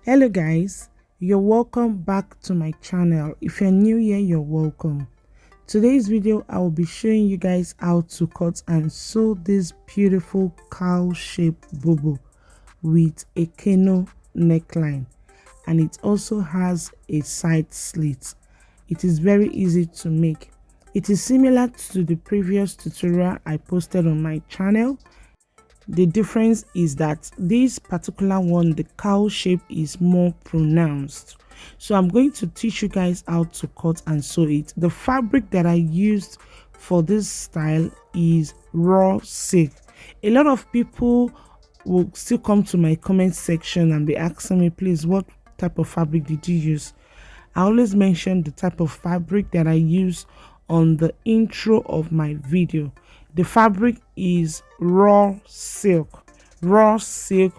Hello guys, you're welcome back to my channel. If you're new here, you're welcome. Today's video I will be showing you guys how to cut and sew this beautiful cowl shaped bubu with a cano neckline, and it also has a side slit. It is very easy to make. It is similar to the previous tutorial I posted on my channel. The difference is that this particular one, the cowl shape is more pronounced. So I'm going to teach you guys how to cut and sew it. The fabric that I used for this style is raw silk. A lot of people will still come to my comment section and be asking me, please, what type of fabric did you use? I always mention the type of fabric that I use on the intro of my video. The fabric is raw silk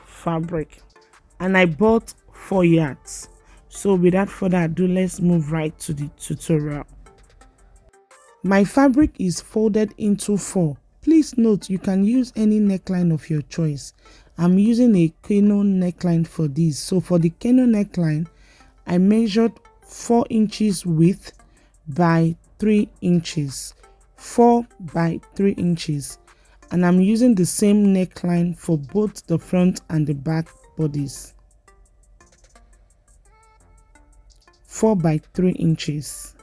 fabric, and I bought 4 yards. So without further ado, let's move right to the tutorial. My fabric is folded into 4. Please note you can use any neckline of your choice. I'm using a cano neckline for this. So for the cano neckline, I measured 4 inches width by 3 inches, 4 by 3 inches, and I'm using the same neckline for both the front and the back bodies. 4 by 3 inches.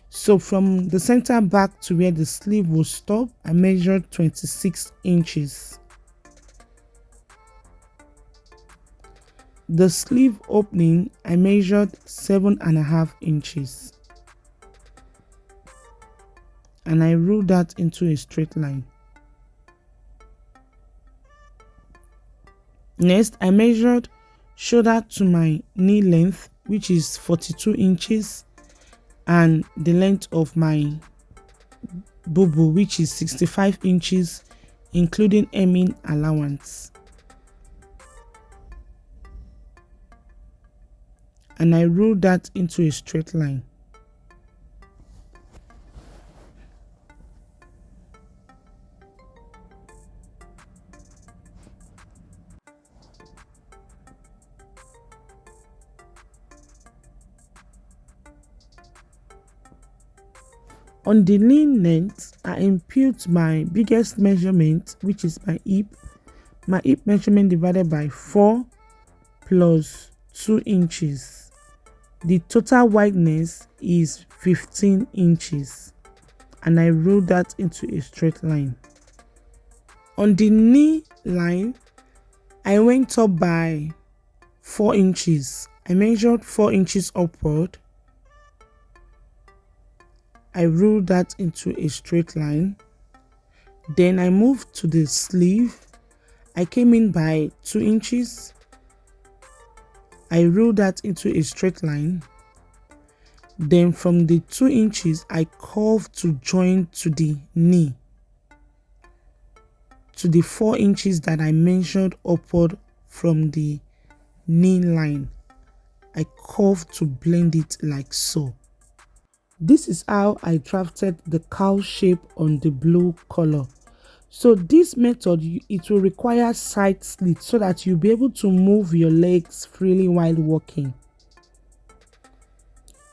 So from the center back to where the sleeve will stop, I measured 26 inches. The sleeve opening, I measured 7.5 inches. And I ruled that into a straight line. Next, I measured shoulder to my knee length, which is 42 inches, and the length of my bubu, which is 65 inches, including hemming allowance. And I ruled that into a straight line. On the knee length, I impute my biggest measurement, which is my hip measurement divided by 4 plus 2 inches. The total wideness is 15 inches, and I ruled that into a straight line. On the knee line, I went up by 4 inches. I measured 4 inches upward. I ruled that into a straight line. Then I moved to the sleeve. I came in by 2 inches. I ruled that into a straight line. Then from the 2 inches, I curved to join to the knee, to the 4 inches that I measured upward from the knee line. I curved to blend it like so. This is how I drafted the cowl shape on the blue color. So this method, it will require side slit so that you'll be able to move your legs freely while walking.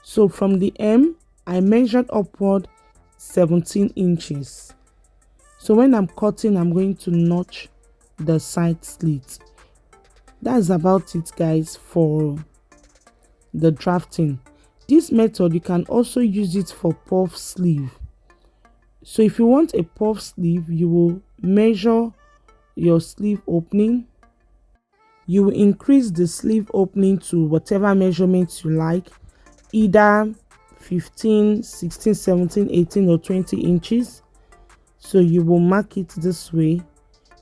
So from the hem, I measured upward 17 inches. So when I'm cutting, I'm going to notch the side slit. That's about it, guys, for the drafting. This method, you can also use it for puff sleeve. So if you want a puff sleeve, you will measure your sleeve opening. You will increase the sleeve opening to whatever measurements you like, either 15, 16, 17, 18 or 20 inches. So you will mark it this way.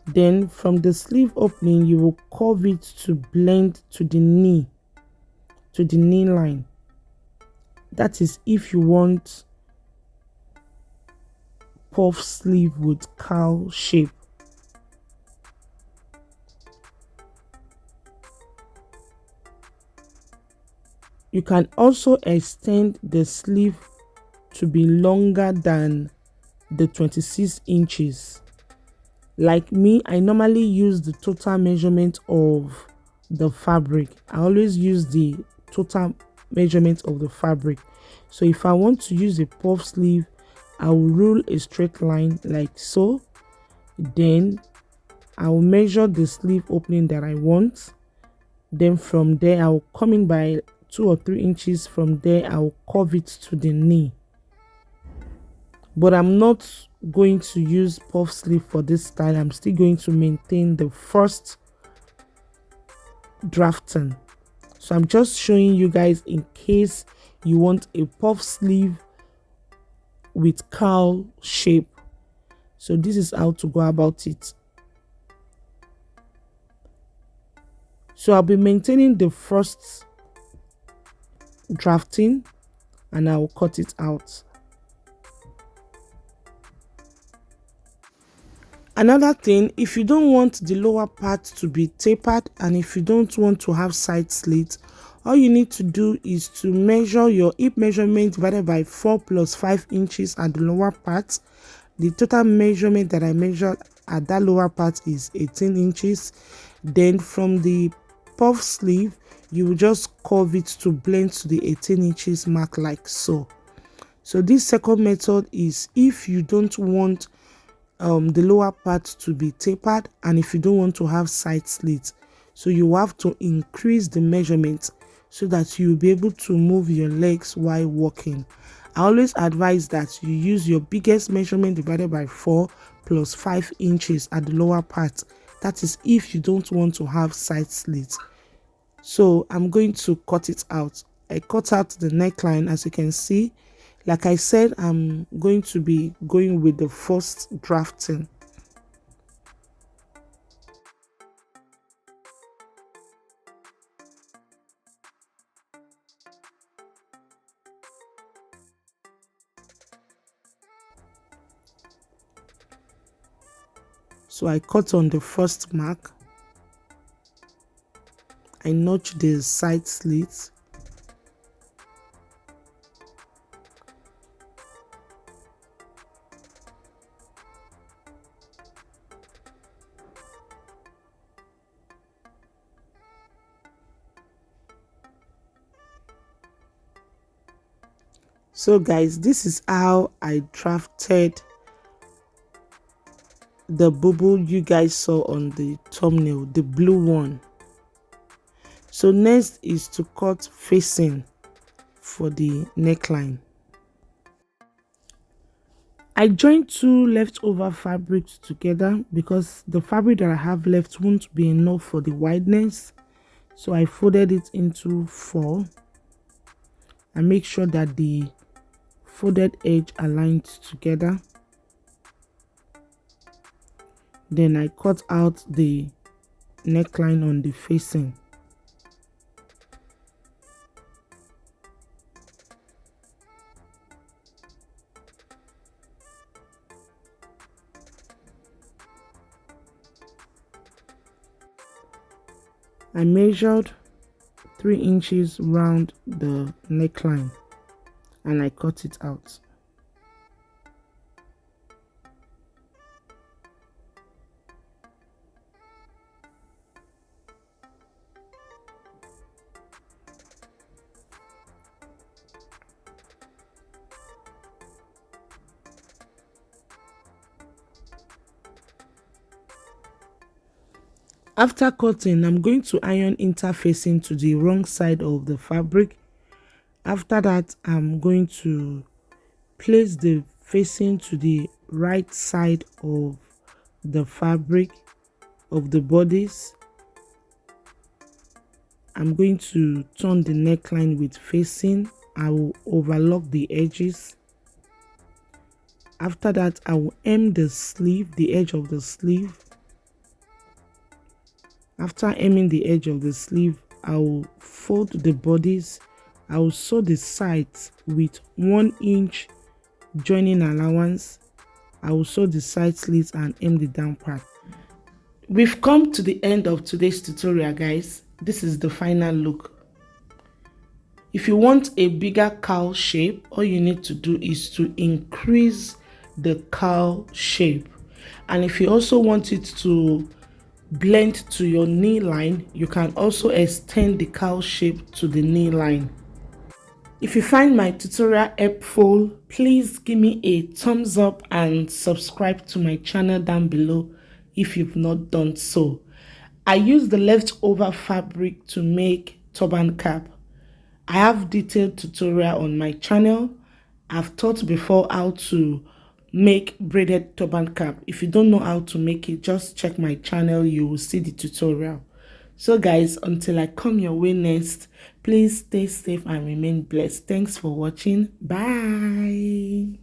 Then from the sleeve opening, you will curve it to blend to the knee line. That is if you want puff sleeve with cowl shape. You can also extend the sleeve to be longer than the 26 inches. Like me, I normally use the total measurement of the fabric. I always use the total measurement of the fabric. So if I want to use a puff sleeve, I will rule a straight line like so. Then I will measure the sleeve opening that I want. Then from there I will come in by 2 or 3 inches. From there I will curve it to the knee. But I'm not going to use puff sleeve for this style. I'm still going to maintain the first drafting. So I'm just showing you guys in case you want a puff sleeve with cowl shape. So this is how to go about it. So I'll be maintaining the first drafting and I'll cut it out. Another thing, if you don't want the lower part to be tapered and if you don't want to have side slits, all you need to do is to measure your hip measurement divided by 4 plus 5 inches at the lower part. The total measurement that I measured at that lower part is 18 inches. Then from the puff sleeve, you will just curve it to blend to the 18 inches mark like so. So this second method is if you don't want the lower part to be tapered and if you don't want to have side slits, so you have to increase the measurement so that you'll be able to move your legs while walking. I always advise that you use your biggest measurement divided by 4 plus 5 inches at the lower part. That is if you don't want to have side slits. So I'm going to cut it out. I cut out the neckline, as you can see. Like I said, I'm going to be going with the first drafting. So I cut on the first mark. I notch the side slits. So guys, this is how I drafted the bubu you guys saw on the thumbnail, the blue one. So next is to cut facing for the neckline. I joined 2 leftover fabrics together because the fabric that I have left won't be enough for the wideness. So I folded it into 4 and make sure that the folded edge aligned together. Then I cut out the neckline on the facing. I measured 3 inches round the neckline and I cut it out. After cutting, I'm going to iron interfacing to the wrong side of the fabric. After that, I'm going to place the facing to the right side of the fabric of the bodice. I'm going to turn the neckline with facing. I will overlock the edges. After that, I will hem the sleeve, the edge of the sleeve. After hemming the edge of the sleeve, I will fold the bodice. I will sew the sides with 1 inch joining allowance. I will sew the side slits and hem the down part. We've come to the end of today's tutorial, guys. This is the final look. If you want a bigger cowl shape, all you need to do is to increase the cowl shape. And if you also want it to blend to your knee line, you can also extend the cowl shape to the knee line. If you find my tutorial helpful, please give me a thumbs up and subscribe to my channel down below if you've not done so. I use the leftover fabric to make turban cap. I have detailed tutorial on my channel. I've taught before how to make braided turban cap. If you don't know how to make it, just check my channel, you will see the tutorial. So guys, until I come your way next, please stay safe and remain blessed. Thanks for watching. Bye.